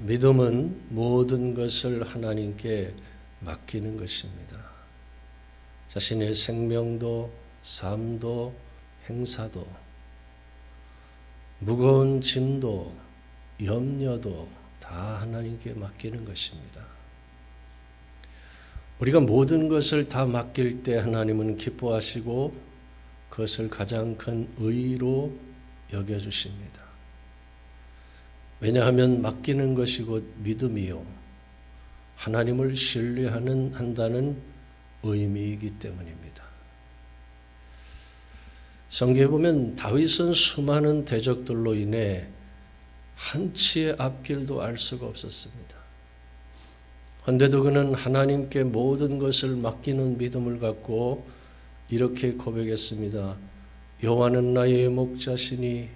믿음은 모든 것을 하나님께 맡기는 것입니다. 자신의 생명도, 삶도, 행사도, 무거운 짐도, 염려도 다 하나님께 맡기는 것입니다. 우리가 모든 것을 다 맡길 때 하나님은 기뻐하시고 그것을 가장 큰 의로 여겨주십니다. 왜냐하면 맡기는 것이 곧 믿음이요 하나님을 신뢰한다는 의미이기 때문입니다. 성경에 보면 다윗은 수많은 대적들로 인해 한치의 앞길도 알 수가 없었습니다. 그런데도 그는 하나님께 모든 것을 맡기는 믿음을 갖고 이렇게 고백했습니다. 여호와는 나의 목자시니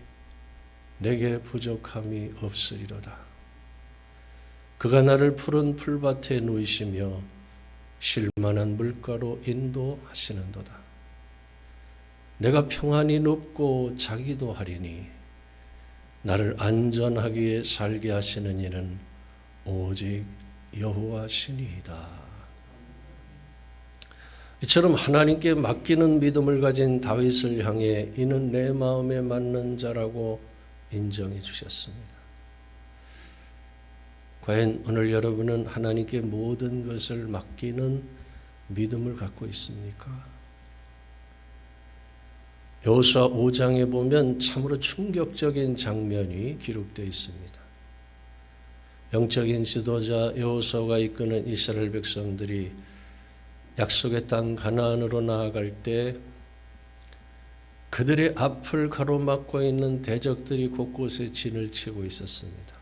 내게 부족함이 없으리로다. 그가 나를 푸른 풀밭에 누이시며 쉴만한 물가로 인도하시는도다. 내가 평안히 눕고 자기도 하리니 나를 안전하게 살게 하시는 이는 오직 여호와시니이다. 이처럼 하나님께 맡기는 믿음을 가진 다윗을 향해 이는 내 마음에 맞는 자라고 인정해 주셨습니다. 과연 오늘 여러분은 하나님께 모든 것을 맡기는 믿음을 갖고 있습니까? 여호수아 5장에 보면 참으로 충격적인 장면이 기록되어 있습니다. 영적인 지도자 여호수아가 이끄는 이스라엘 백성들이 약속의 땅 가나안으로 나아갈 때 그들의 앞을 가로막고 있는 대적들이 곳곳에 진을 치고 있었습니다.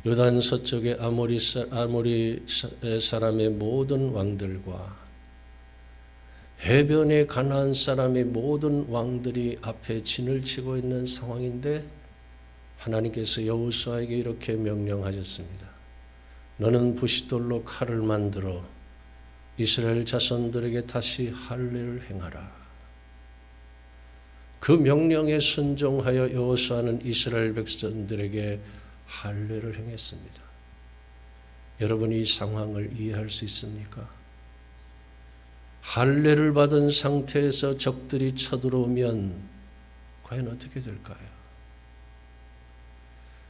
요단 서쪽의 아모리 사람의 모든 왕들과 해변의 가나안 사람의 모든 왕들이 앞에 진을 치고 있는 상황인데 하나님께서 여호수아에게 이렇게 명령하셨습니다. 너는 부싯돌로 칼을 만들어 이스라엘 자손들에게 다시 할례를 행하라. 그 명령에 순종하여 여호수아는 이스라엘 백성들에게 할례를 행했습니다. 여러분 이 상황을 이해할 수 있습니까? 할례를 받은 상태에서 적들이 쳐들어오면 과연 어떻게 될까요?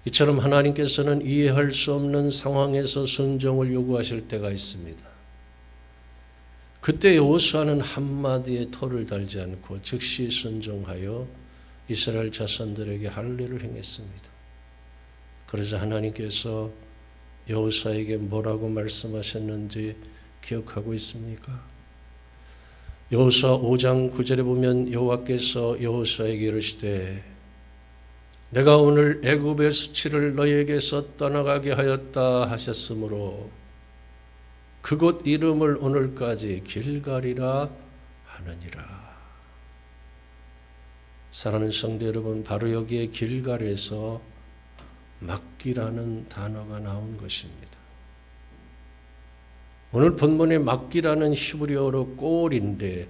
이처럼 하나님께서는 이해할 수 없는 상황에서 순종을 요구하실 때가 있습니다. 그때 여호수아는 한마디의 토를 달지 않고 즉시 순종하여 이스라엘 자손들에게 할례를 행했습니다. 그러자 하나님께서 여호수아에게 뭐라고 말씀하셨는지 기억하고 있습니까? 여호수아 5장 9절에 보면 여호와께서 여호수아에게 이르시되 내가 오늘 애굽의 수치를 너희에게서 떠나가게 하였다 하셨으므로 그곳 이름을 오늘까지 길갈이라 하느니라. 사랑하는 성도 여러분, 바로 여기에 길갈에서 맡기라는 단어가 나온 것입니다. 오늘 본문에 맡기라는 히브리어로 꼴인데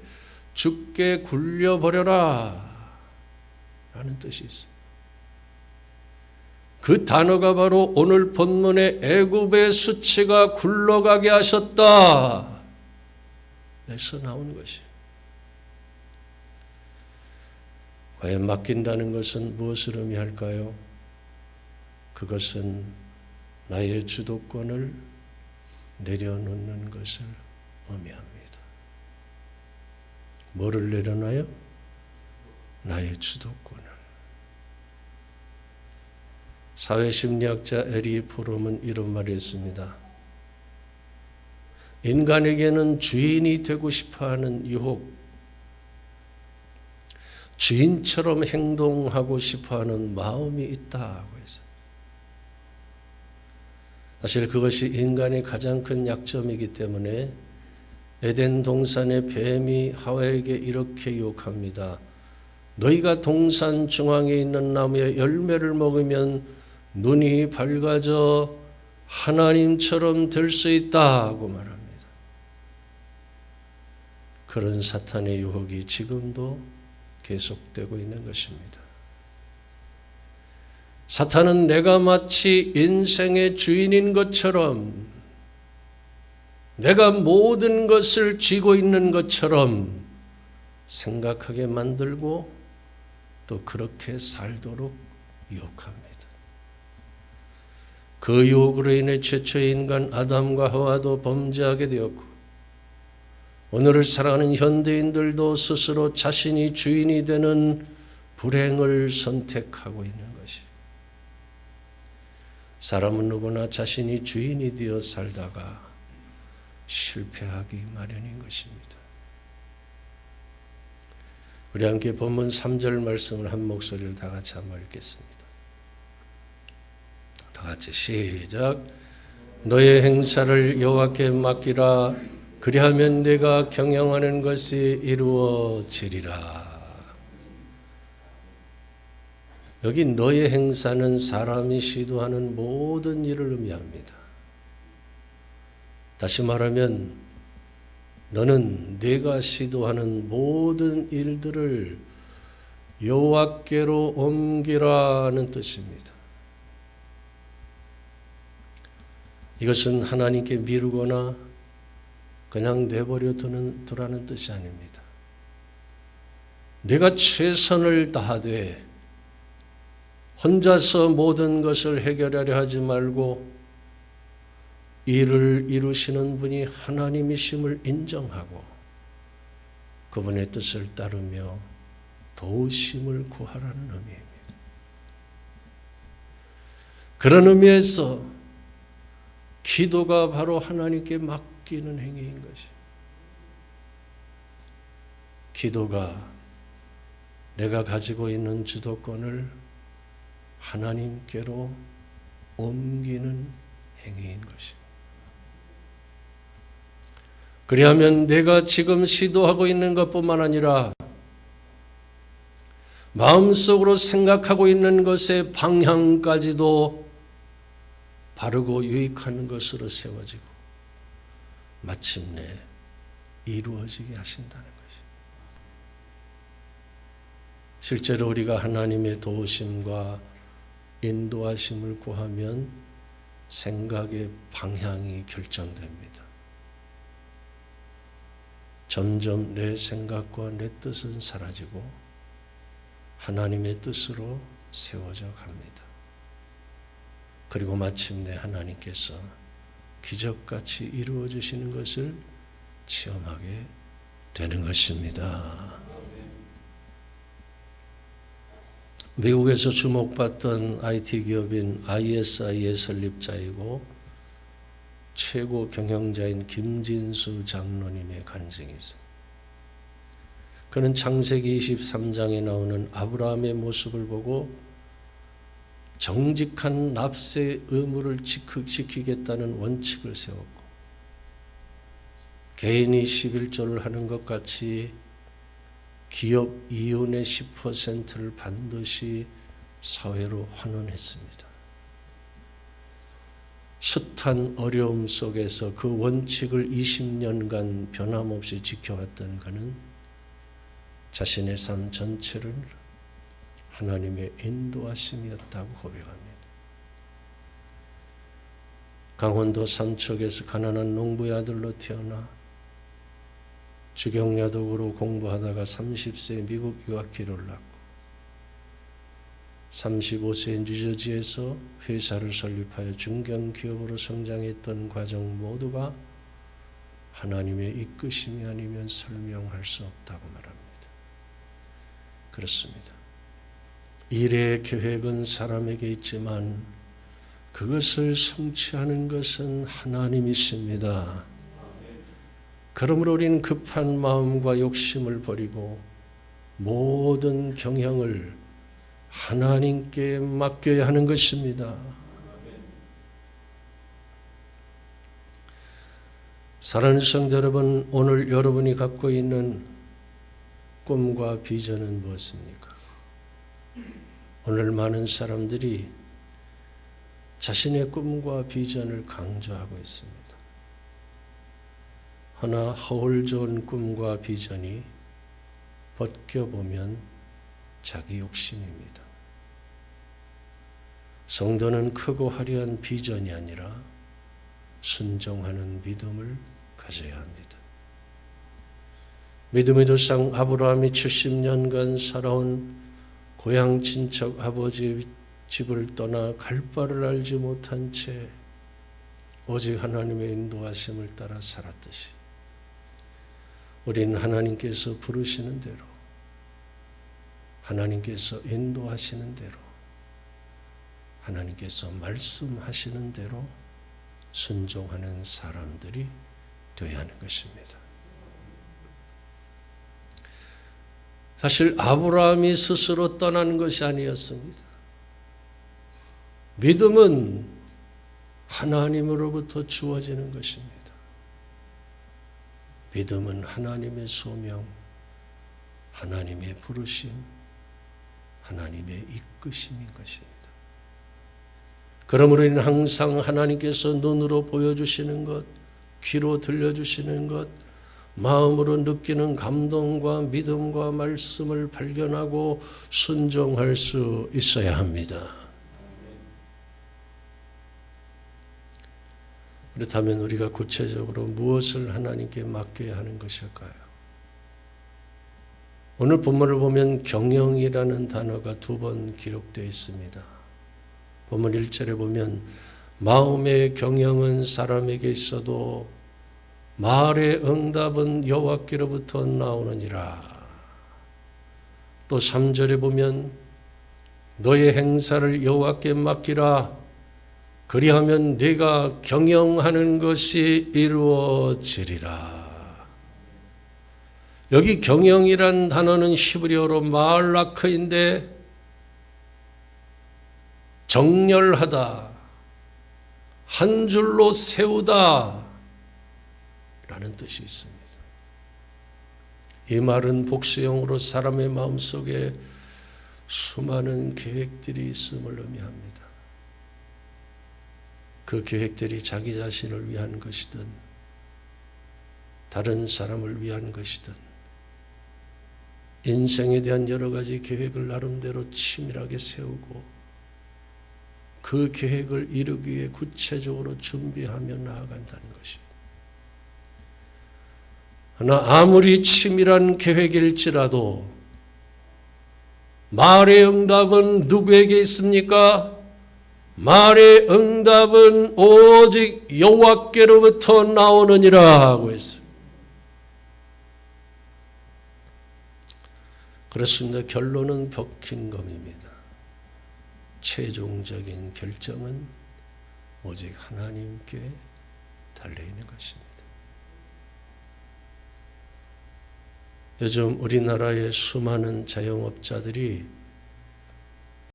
죽게 굴려버려라 라는 뜻이 있습니다. 그 단어가 바로 오늘 본문의 애굽의 수치가 굴러가게 하셨다 에서 나온 것이에요. 과연 맡긴다는 것은 무엇을 의미할까요? 그것은 나의 주도권을 내려놓는 것을 의미합니다. 뭐를 내려놔요? 나의 주도권을. 사회심리학자 에리 프롬은 이런 말을 했습니다. 인간에게는 주인이 되고 싶어하는 유혹, 주인처럼 행동하고 싶어하는 마음이 있다고 해서 사실 그것이 인간의 가장 큰 약점이기 때문에 에덴 동산의 뱀이 하와에게 이렇게 유혹합니다. 너희가 동산 중앙에 있는 나무의 열매를 먹으면 눈이 밝아져 하나님처럼 될 수 있다고 말합니다. 그런 사탄의 유혹이 지금도 계속되고 있는 것입니다. 사탄은 내가 마치 인생의 주인인 것처럼, 내가 모든 것을 쥐고 있는 것처럼 생각하게 만들고 또 그렇게 살도록 유혹합니다. 그 유혹으로 인해 최초의 인간 아담과 하와도 범죄하게 되었고, 오늘을 살아가는 현대인들도 스스로 자신이 주인이 되는 불행을 선택하고 있는 것이, 사람은 누구나 자신이 주인이 되어 살다가 실패하기 마련인 것입니다. 우리 함께 본문 3절 말씀을 한 목소리로 다 같이 한번 읽겠습니다. 다 같이 시작. 너의 행사를 여호와께 맡기라. 그리하면 내가 경영하는 것이 이루어지리라. 여기 너의 행사는 사람이 시도하는 모든 일을 의미합니다. 다시 말하면 너는 네가 시도하는 모든 일들을 여호와께로 옮기라는 뜻입니다. 이것은 하나님께 미루거나 그냥 내버려 두라는 뜻이 아닙니다. 내가 최선을 다하되 혼자서 모든 것을 해결하려 하지 말고 일을 이루시는 분이 하나님이심을 인정하고 그분의 뜻을 따르며 도우심을 구하라는 의미입니다. 그런 의미에서 기도가 바로 하나님께 맡기는 행위인 것이, 기도가 내가 가지고 있는 주도권을 하나님께로 옮기는 행위인 것입니다. 그리하면 내가 지금 시도하고 있는 것뿐만 아니라 마음속으로 생각하고 있는 것의 방향까지도 바르고 유익한 것으로 세워지고 마침내 이루어지게 하신다는 것입니다. 실제로 우리가 하나님의 도우심과 인도하심을 구하면 생각의 방향이 결정됩니다. 점점 내 생각과 내 뜻은 사라지고 하나님의 뜻으로 세워져 갑니다. 그리고 마침내 하나님께서 기적같이 이루어 주시는 것을 체험하게 되는 것입니다. 미국에서 주목받던 IT 기업인 ISI의 설립자이고 최고 경영자인 김진수 장로님의 간증이 있습니다. 그는 창세기 23장에 나오는 아브라함의 모습을 보고 정직한 납세 의무를 지키겠다는 원칙을 세웠고, 개인이 11조를 하는 것 같이 기업 이윤의 10%를 반드시 사회로 환원했습니다. 숱한 어려움 속에서 그 원칙을 20년간 변함없이 지켜왔던 그는 자신의 삶 전체를 하나님의 인도하심이었다고 고백합니다. 강원도 삼척에서 가난한 농부의 아들로 태어나 주경야독으로 공부하다가 30세에 미국 유학기를 올랐고 35세에 뉴저지에서 회사를 설립하여 중견기업으로 성장했던 과정 모두가 하나님의 이끄심이 아니면 설명할 수 없다고 말합니다. 그렇습니다. 일의 계획은 사람에게 있지만 그것을 성취하는 것은 하나님이십니다. 그러므로 우리는 급한 마음과 욕심을 버리고 모든 경향을 하나님께 맡겨야 하는 것입니다. 사랑하는 성도 여러분, 오늘 여러분이 갖고 있는 꿈과 비전은 무엇입니까? 오늘 많은 사람들이 자신의 꿈과 비전을 강조하고 있습니다. 허나 허울 좋은 꿈과 비전이 벗겨보면 자기 욕심입니다. 성도는 크고 화려한 비전이 아니라 순종하는 믿음을 가져야 합니다. 믿음의 조상 아브라함이 70년간 살아온 고향 친척 아버지의 집을 떠나 갈 바를 알지 못한 채 오직 하나님의 인도하심을 따라 살았듯이 우리는 하나님께서 부르시는 대로, 하나님께서 인도하시는 대로, 하나님께서 말씀하시는 대로 순종하는 사람들이 되어야 하는 것입니다. 사실 아브라함이 스스로 떠나는 것이 아니었습니다. 믿음은 하나님으로부터 주어지는 것입니다. 믿음은 하나님의 소명, 하나님의 부르심, 하나님의 이끄심인 것입니다. 그러므로 우리는 항상 하나님께서 눈으로 보여주시는 것, 귀로 들려주시는 것, 마음으로 느끼는 감동과 믿음과 말씀을 발견하고 순종할 수 있어야 합니다. 그렇다면 우리가 구체적으로 무엇을 하나님께 맡겨야 하는 것일까요? 오늘 본문을 보면 경영이라는 단어가 2번 기록되어 있습니다. 본문 1절에 보면 마음의 경영은 사람에게 있어도 말의 응답은 여호와께로부터 나오느니라. 또 3절에 보면 너의 행사를 여호와께 맡기라. 그리하면 네가 경영하는 것이 이루어지리라. 여기 경영이란 단어는 히브리어로 마알라크인데 정렬하다, 한 줄로 세우다 라는 뜻이 있습니다. 이 말은 복수형으로 사람의 마음속에 수많은 계획들이 있음을 의미합니다. 그 계획들이 자기 자신을 위한 것이든 다른 사람을 위한 것이든 인생에 대한 여러 가지 계획을 나름대로 치밀하게 세우고 그 계획을 이루기 위해 구체적으로 준비하며 나아간다는 것입니다. 그러나 아무리 치밀한 계획일지라도 말의 응답은 누구에게 있습니까? 말의 응답은 오직 여호와께로부터 나오느니라 하고 했어요. 그렇습니다. 결론은 버킹검입니다. 최종적인 결정은 오직 하나님께 달려있는 것입니다. 요즘 우리나라의 수많은 자영업자들이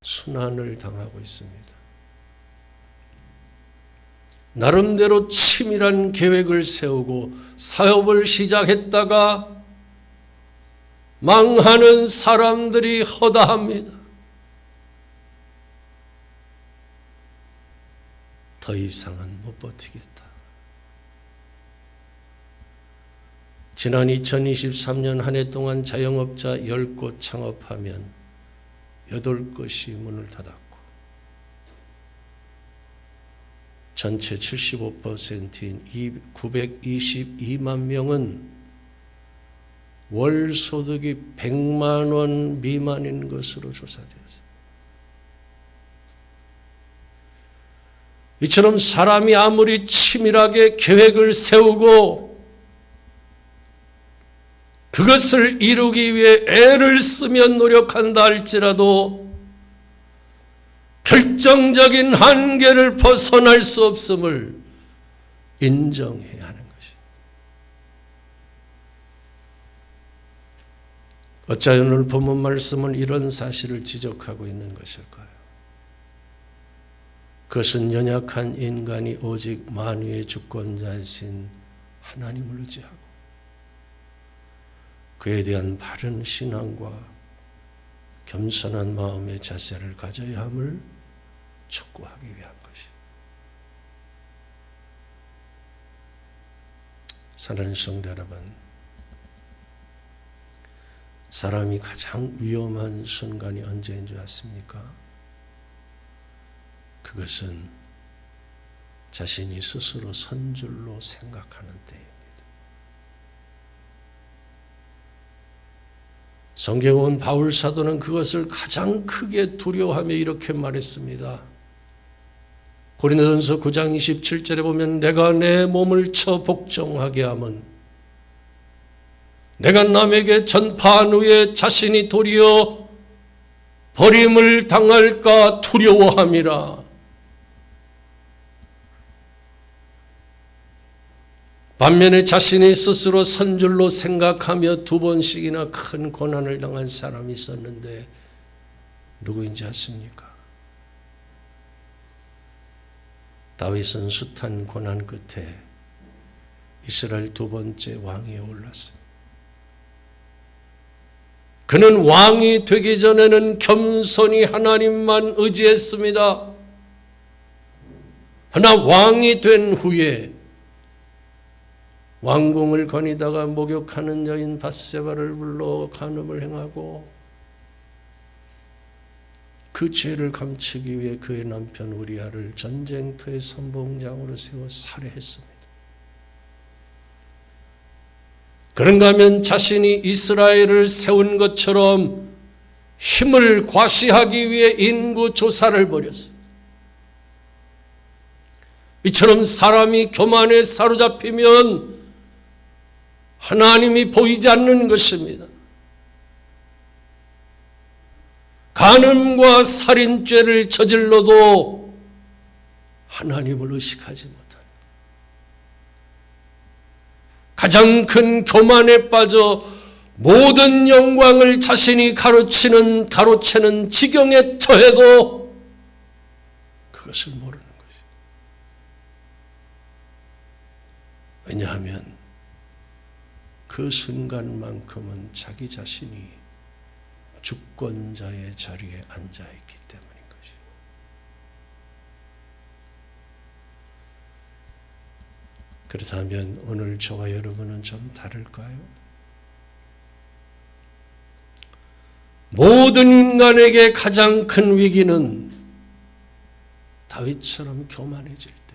순환을 당하고 있습니다. 나름대로 치밀한 계획을 세우고 사업을 시작했다가 망하는 사람들이 허다합니다. 더 이상은 못 버티겠다. 지난 2023년 한 해 동안 자영업자 10곳 창업하면 8곳이 문을 닫았고 전체 75%인 922만 명은 월 소득이 100만 원 미만인 것으로 조사되었습니다. 이처럼 사람이 아무리 치밀하게 계획을 세우고 그것을 이루기 위해 애를 쓰며 노력한다 할지라도 결정적인 한계를 벗어날 수 없음을 인정해야 하는 것입니다. 어찌하여 오늘 본문 말씀은 이런 사실을 지적하고 있는 것일까요? 그것은 연약한 인간이 오직 만유의 주권자이신 하나님을 의지하고 그에 대한 바른 신앙과 겸손한 마음의 자세를 가져야 함을 촉구하기 위한 것이. 사랑하는 성도 여러분, 사람이 가장 위험한 순간이 언제인 줄 아십니까? 그것은 자신이 스스로 선 줄로 생각하는 때입니다. 성경에 온 바울 사도는 그것을 가장 크게 두려워하며 이렇게 말했습니다. 고린도전서 9장 27절에 보면 내가 내 몸을 쳐 복종하게 함은 내가 남에게 전파한 후에 자신이 도리어 버림을 당할까 두려워함이라. 반면에 자신이 스스로 선줄로 생각하며 2번씩이나 큰 고난을 당한 사람이 있었는데 누구인지 아십니까? 다윗은 숱한 고난 끝에 이스라엘 2번째 왕위에 올랐습니다. 그는 왕이 되기 전에는 겸손히 하나님만 의지했습니다. 그러나 왕이 된 후에 왕궁을 거니다가 목욕하는 여인 밧세바를 불러 간음을 행하고 그 죄를 감추기 위해 그의 남편 우리아를 전쟁터의 선봉장으로 세워 살해했습니다. 그런가 하면 자신이 이스라엘을 세운 것처럼 힘을 과시하기 위해 인구 조사를 벌였습니다. 이처럼 사람이 교만에 사로잡히면 하나님이 보이지 않는 것입니다. 간음과 살인죄를 저질러도 하나님을 의식하지 못합니다. 가장 큰 교만에 빠져 모든 영광을 자신이 가로채는 지경에 처해도 그것을 모르는 것이죠. 왜냐하면 그 순간만큼은 자기 자신이 주권자의 자리에 앉아있기 때문인 것이죠. 그렇다면 오늘 저와 여러분은 좀 다를까요? 모든 인간에게 가장 큰 위기는 다윗처럼 교만해질 때,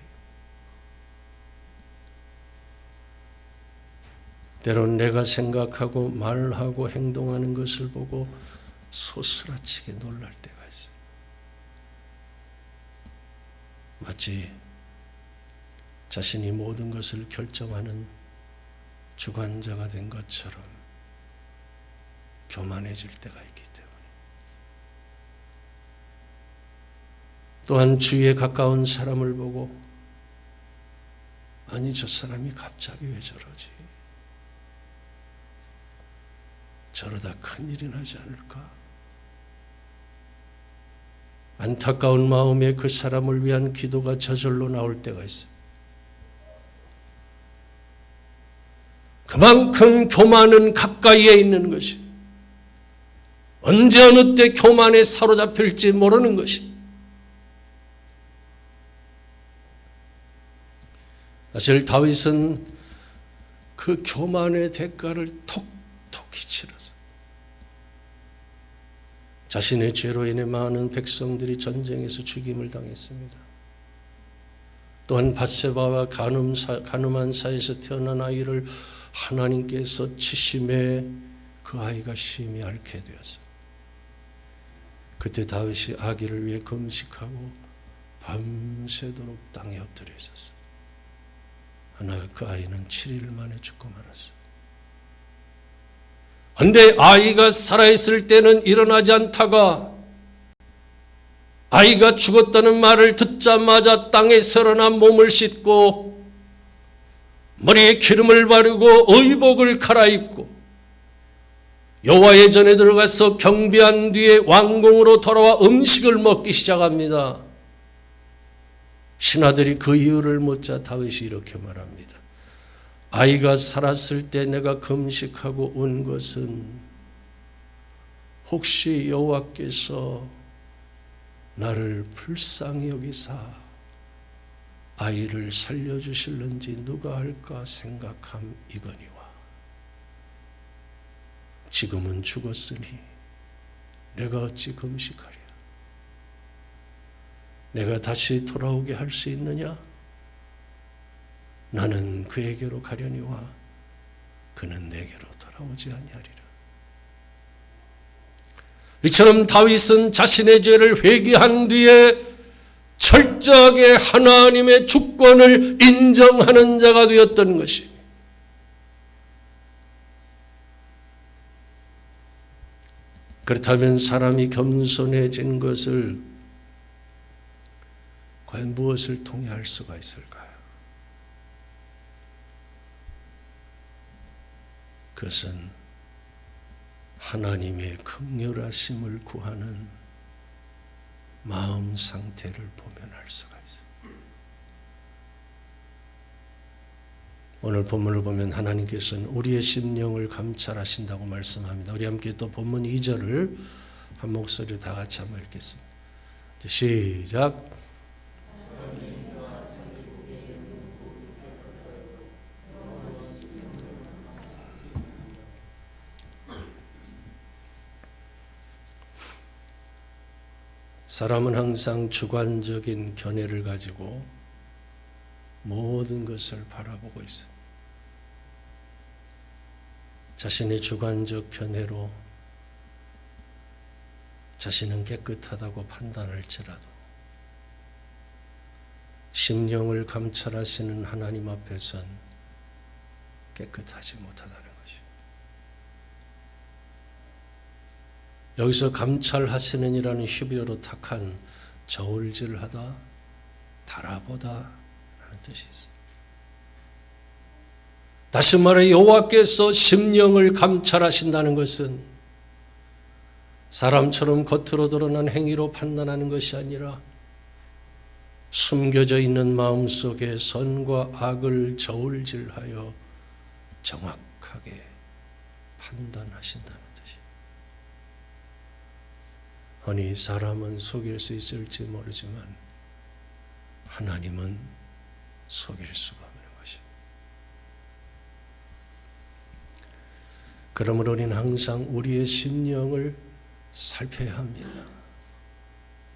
때론 내가 생각하고 말하고 행동하는 것을 보고 소스라치게 놀랄 때가 있어요. 마치 자신이 모든 것을 결정하는 주관자가 된 것처럼 교만해질 때가 있기 때문에. 또한 주위에 가까운 사람을 보고 아니 저 사람이 갑자기 왜 저러지? 저러다 큰일이 나지 않을까? 안타까운 마음에 그 사람을 위한 기도가 저절로 나올 때가 있어요. 그만큼 교만은 가까이에 있는 것이, 언제 어느 때 교만에 사로잡힐지 모르는 것이. 사실 다윗은 그 교만의 대가를 톡톡히 치러서 자신의 죄로 인해 많은 백성들이 전쟁에서 죽임을 당했습니다. 또한 밧세바와 간음한 사이에서 태어난 아이를 하나님께서 치심에 그 아이가 심히 앓게 되었어요. 그때 다윗이 아기를 위해 금식하고 밤새도록 땅에 엎드려 있었어요. 그러나 그 아이는 7일 만에 죽고 말았어요. 그런데 아이가 살아있을 때는 일어나지 않다가 아이가 죽었다는 말을 듣자마자 땅에 설어난 몸을 씻고 머리에 기름을 바르고 의복을 갈아입고 여호와의 전에 들어가서 경배한 뒤에 왕궁으로 돌아와 음식을 먹기 시작합니다. 신하들이 그 이유를 묻자 다윗이 이렇게 말합니다. 아이가 살았을 때 내가 금식하고 온 것은 혹시 여호와께서 나를 불쌍히 여기사 아이를 살려주실는지 누가 할까 생각함이거니와 지금은 죽었으니 내가 어찌 금식하랴. 내가 다시 돌아오게 할 수 있느냐? 나는 그에게로 가려니와 그는 내게로 돌아오지 아니하리라. 이처럼 다윗은 자신의 죄를 회개한 뒤에 철저하게 하나님의 주권을 인정하는 자가 되었던 것입니다. 그렇다면 사람이 겸손해진 것을 과연 무엇을 통해 할 수가 있을까요? 그것은 하나님의 긍휼하심을 구하는 마음 상태를 보면 알 수가 있어요. 오늘 본문을 보면 하나님께서는 우리의 심령을 감찰하신다고 말씀합니다. 우리 함께 또 본문 2절을 한 목소리로 다 같이 한번 읽겠습니다. 시작. 사람은 항상 주관적인 견해를 가지고 모든 것을 바라보고 있어요. 자신의 주관적 견해로 자신은 깨끗하다고 판단할지라도 심령을 감찰하시는 하나님 앞에선 깨끗하지 못하다는 것이에요. 여기서 감찰하시는 이라는 히브리어로 탁한 저울질하다, 달아보다 라는 뜻이 있어요. 다시 말해 여호와께서 심령을 감찰하신다는 것은 사람처럼 겉으로 드러난 행위로 판단하는 것이 아니라 숨겨져 있는 마음속에 선과 악을 저울질하여 정확하게 판단하신다는 뜻이에요. 아니, 사람은 속일 수 있을지 모르지만 하나님은 속일 수가 없는 것입니다. 그러므로 우리는 항상 우리의 심령을 살펴야 합니다.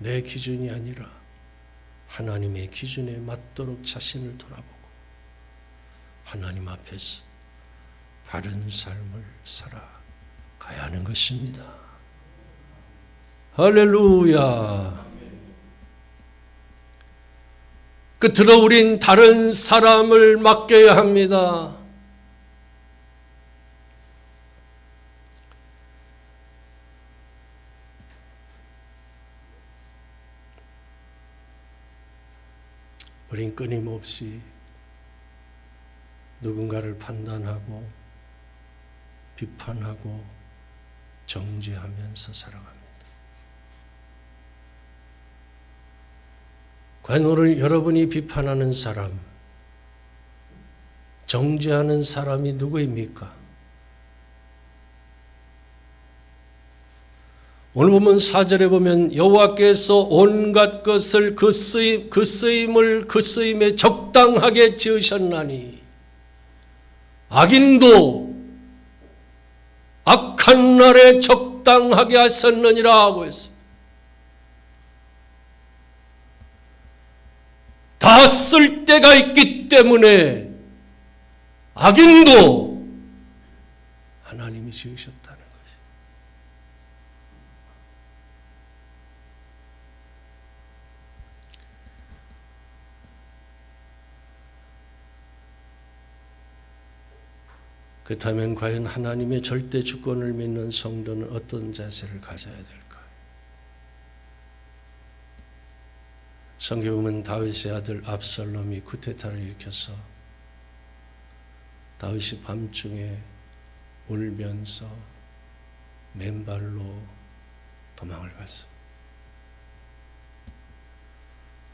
내 기준이 아니라 하나님의 기준에 맞도록 자신을 돌아보고 하나님 앞에서 바른 삶을 살아가야 하는 것입니다. 할렐루야. 끝으로 우린 다른 사람을 맡겨야 합니다. 우린 끊임없이 누군가를 판단하고 비판하고 정죄하면서 살아갑니다. 과연 오늘 여러분이 비판하는 사람, 정죄하는 사람이 누구입니까? 오늘 보면 4절에 보면 여호와께서 온갖 것을 그 쓰임에 적당하게 지으셨나니 악인도 악한 날에 적당하게 하셨느니라 하고 했어요. 다 쓸 때가 있기 때문에 악인도 하나님이 지으셨다는 것이. 그렇다면 과연 하나님의 절대 주권을 믿는 성도는 어떤 자세를 가져야 될까요? 성경에 보면 다윗의 아들 압살롬이 쿠데타를 일으켜서 다윗이 밤중에 울면서 맨발로 도망을 갔어.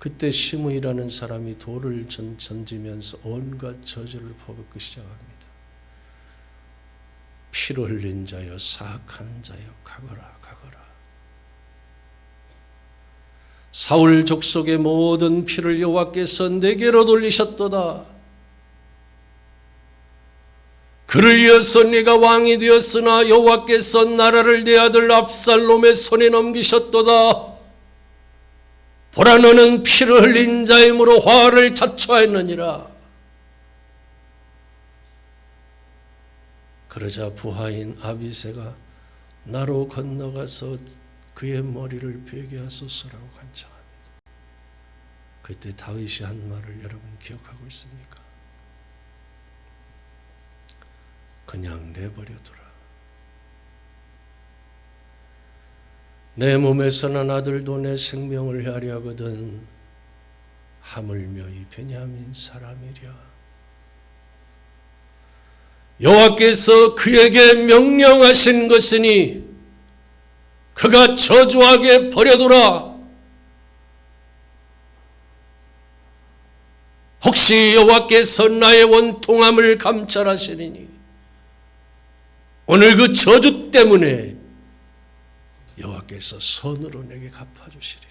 그때 시므이라는 사람이 돌을 던지면서 온갖 저주를 퍼붓기 시작합니다. 피를 흘린 자여, 사악한 자여, 가거라. 사울 족속의 모든 피를 여호와께서 내게로 돌리셨도다. 그를 이어서 네가 왕이 되었으나 여호와께서 나라를 내 아들 압살롬의 손에 넘기셨도다. 보라, 너는 피를 흘린 자이므로 화를 자초하였느니라. 그러자 부하인 아비새가 나로 건너가서 그의 머리를 베게 하소서라고 간청합니다. 그때 다윗이 한 말을 여러분 기억하고 있습니까? 그냥 내버려두라. 내 몸에서 난 아들도 내 생명을 헤아려 하거든 하물며 이 베냐민 사람이랴. 여호와께서 그에게 명령하신 것이니 그가 저주하게 버려두라. 혹시 여호와께서 나의 원통함을 감찰하시리니 오늘 그 저주 때문에 여호와께서 선으로 내게 갚아주시리라.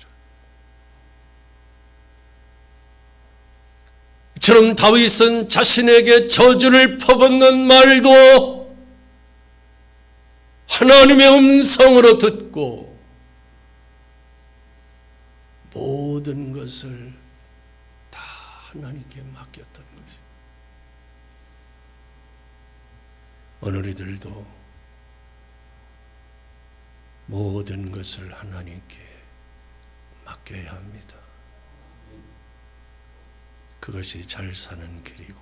이처럼 다윗은 자신에게 저주를 퍼붓는 말도 하나님의 음성으로 듣고 모든 것을 다 하나님께 맡겼던 것이. 오늘 우리들도 모든 것을 하나님께 맡겨야 합니다. 그것이 잘 사는 길이고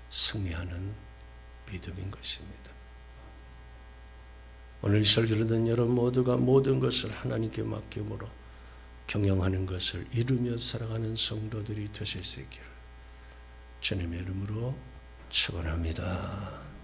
승리하는 믿음인 것입니다. 오늘 이 설교를 듣는 여러분 모두가 모든 것을 하나님께 맡김으로 경영하는 것을 이루며 살아가는 성도들이 되실 수 있기를 주님의 이름으로 축원합니다.